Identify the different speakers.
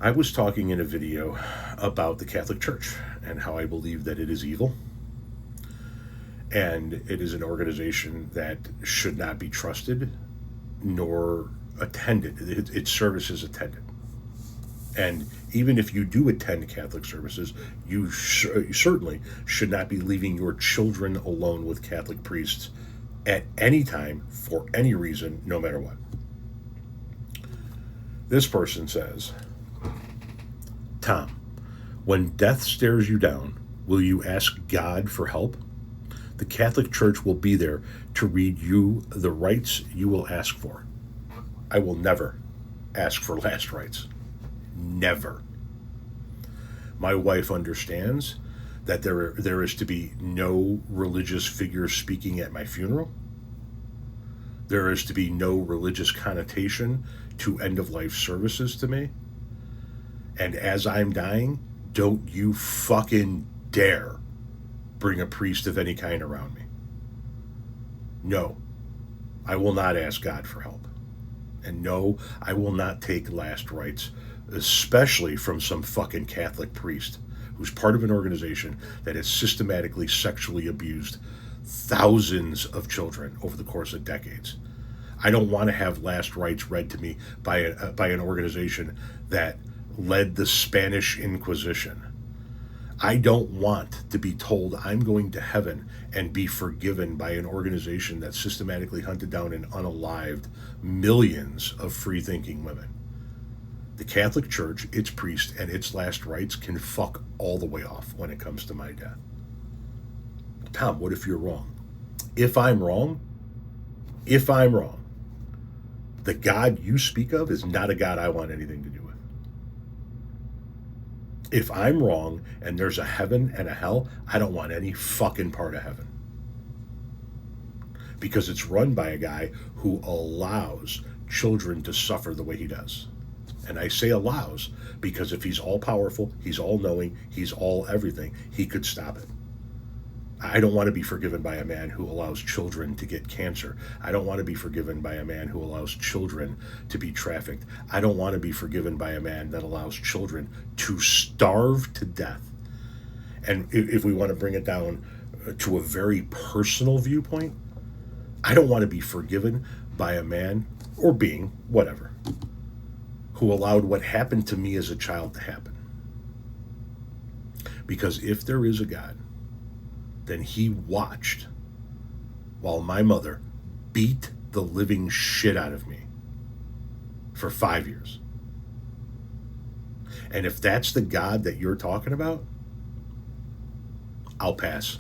Speaker 1: I was talking in a video about the Catholic Church and how I believe that it is evil and it is an organization that should not be trusted nor attended. Its service is attended. And even if you do attend Catholic services, you certainly should not be leaving your children alone with Catholic priests at any time for any reason, no matter what. This person says, Tom, when death stares you down, will you ask God for help? The Catholic Church will be there to read you the rites you will ask for. I will never ask for last rites. Never. My wife understands that there is to be no religious figure speaking at my funeral. There is to be no religious connotation to end of life services to me. And as I'm dying, don't you fucking dare bring a priest of any kind around me. No, I will not ask God for help. And no, I will not take last rites, especially from some fucking Catholic priest who's part of an organization that has systematically sexually abused thousands of children over the course of decades. I don't want to have last rites read to me by an organization that led the Spanish Inquisition. I don't want to be told I'm going to heaven and be forgiven by an organization that systematically hunted down and unalived millions of free-thinking women. The Catholic Church, its priest, and its last rites can fuck all the way off when it comes to my death. Tom, what if you're wrong? If I'm wrong, the God you speak of is not a God I want anything to do with. If I'm wrong and there's a heaven and a hell, I don't want any fucking part of heaven. Because it's run by a guy who allows children to suffer the way he does. And I say allows because if he's all powerful, he's all knowing, he's all everything, he could stop it. I don't want to be forgiven by a man who allows children to get cancer. I don't want to be forgiven by a man who allows children to be trafficked. I don't want to be forgiven by a man that allows children to starve to death. And if we want to bring it down to a very personal viewpoint, I don't want to be forgiven by a man or being, whatever, who allowed what happened to me as a child to happen. Because if there is a God, then he watched while my mother beat the living shit out of me for 5 years. And if that's the God that you're talking about, I'll pass.